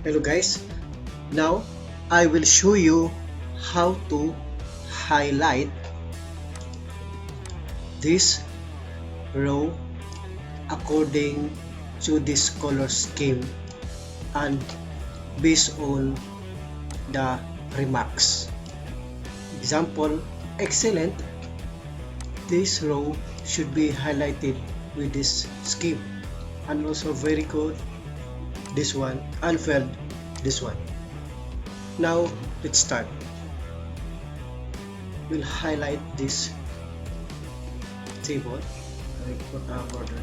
Hello guys, now I will show you how to highlight this row according to this color scheme and based on the remarks. Example, excellent, this row should be highlighted with this scheme, and also very good, this one, and failed, this one. Now let's start. We'll highlight this table, I put a border,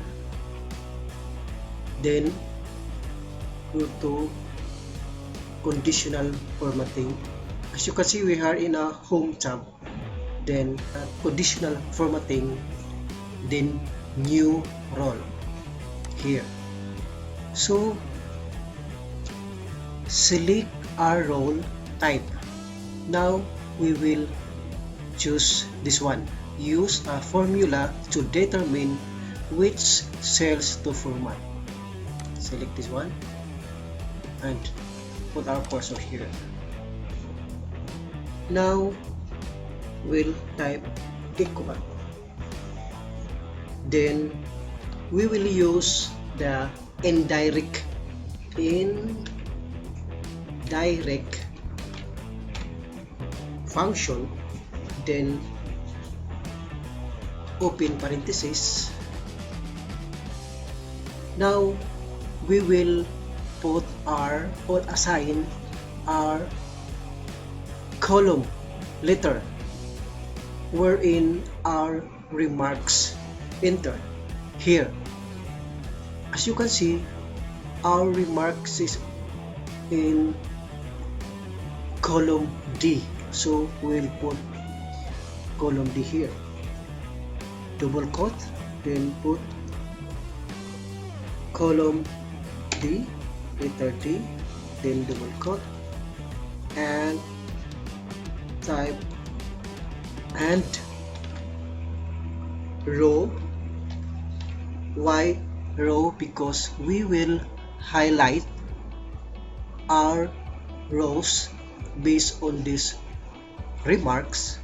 then go to conditional formatting. As you can see, we are in a home tab, then conditional formatting, then new role here. So select our role type. Now we will choose this one. Use a formula to determine which cells to format. Select this one and put our cursor here. Now we'll type equal. Then we will use the indirect function, then open parenthesis. Now we will put our or assign our column letter wherein our remarks enter here. As you can see, our remarks is in column D, so we'll put column D here, double quote, then put column D, letter D, then double quote, and type and row. Why row? Because we will highlight our rows based on these remarks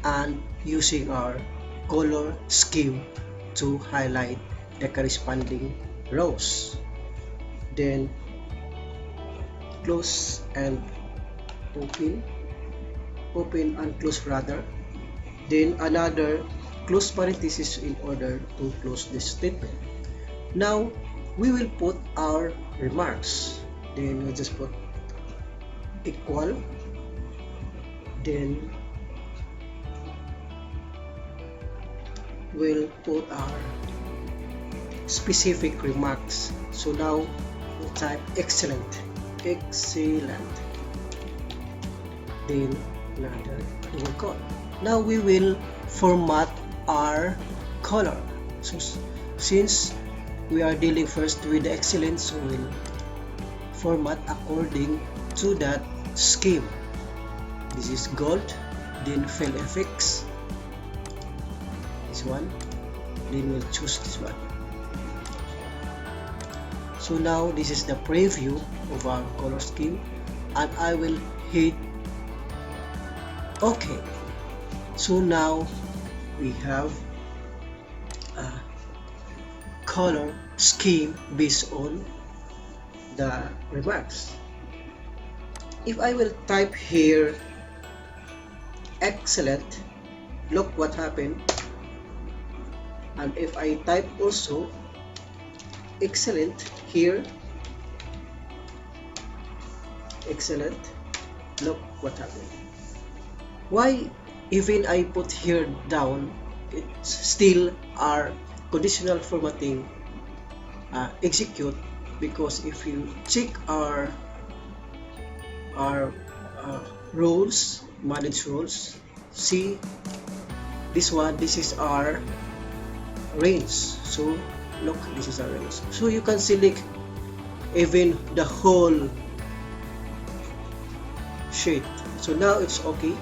and using our color scheme to highlight the corresponding rows. Then close and open and close rather, then another close parenthesis in order to close this statement. Now we will put our remarks, then we'll just put equal, then we'll put our specific remarks. So now we'll type excellent, then another double quote. Now we will format our color. So since we are dealing first with the excellent, so we'll format according to that scheme. This is gold, then fill effects, this one, then we'll choose this one. So now this is the preview of our color scheme, and I will hit OK. So now we have a color scheme based on the remarks. If I will type here excellent, look what happened. And if I type also excellent here, excellent, look what happened. Why even I put here down, it's still our conditional formatting execute, because if you check our roles, manage roles, see this one, this is our range. So look, this is our range, so you can select even the whole sheet. So now it's okay.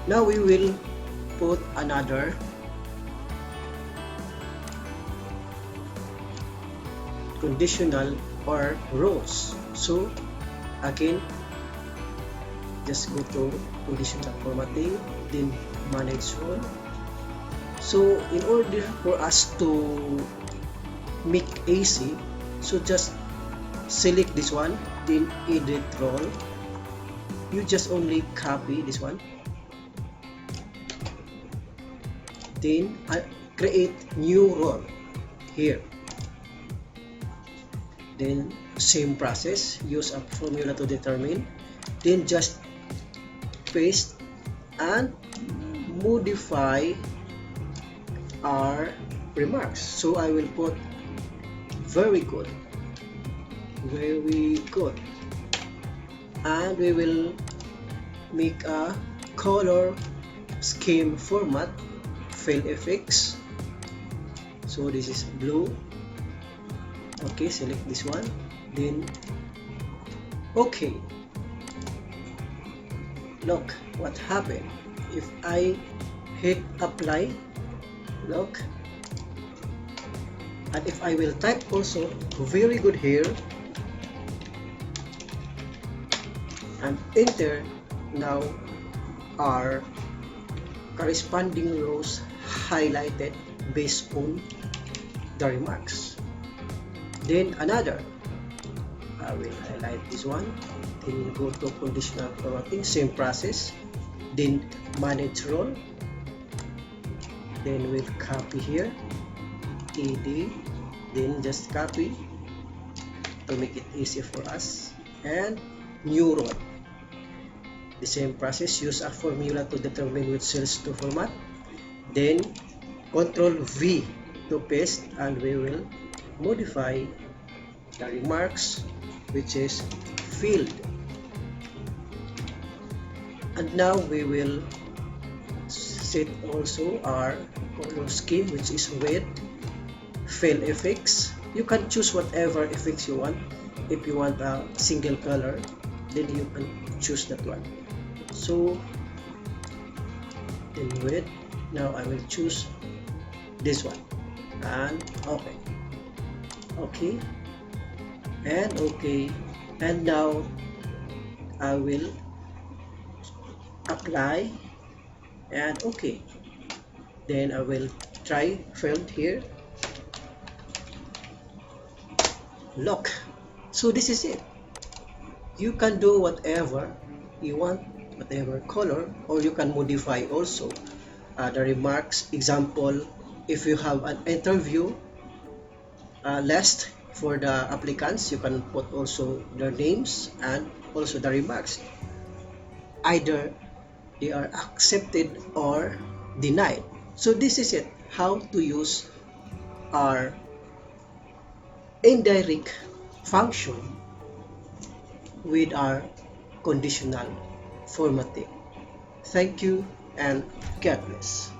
Now we will put another conditional or rows. So again, just go to conditional formatting, then manage role. So in order for us to make AC, so just select this one, then edit role. You just only copy this one, then create new role here. Then same process, use a formula to determine, then just paste and modify our remarks. So I will put very good, and we will make a color scheme format, fill effects. So this is blue. Okay, select this one, then okay. Look what happened if I hit apply. Look, and if I will type also very good here and enter, now our corresponding rows highlighted based on the remarks. Then another, I will highlight this one, then go to conditional formatting, same process, then manage role, then we'll copy here, ed, then just copy to make it easy for us, and new role. The same process, use a formula to determine which cells to format, then Ctrl V to paste, and we will modify the remarks, which is filled. And now we will set also our color scheme, which is red, fill effects. You can choose whatever effects you want. If you want a single color, then you can choose that one. So then red, now I will choose this one, and okay, and okay, and now I will apply and okay. Then I will try filled here. Look, so this is it. You can do whatever you want, whatever color, or you can modify also the remarks. Example, if you have an interview list for the applicants, you can put also their names and also the remarks. Either they are accepted or denied. So this is it, how to use our indirect function with our conditional formatting. Thank you and God bless.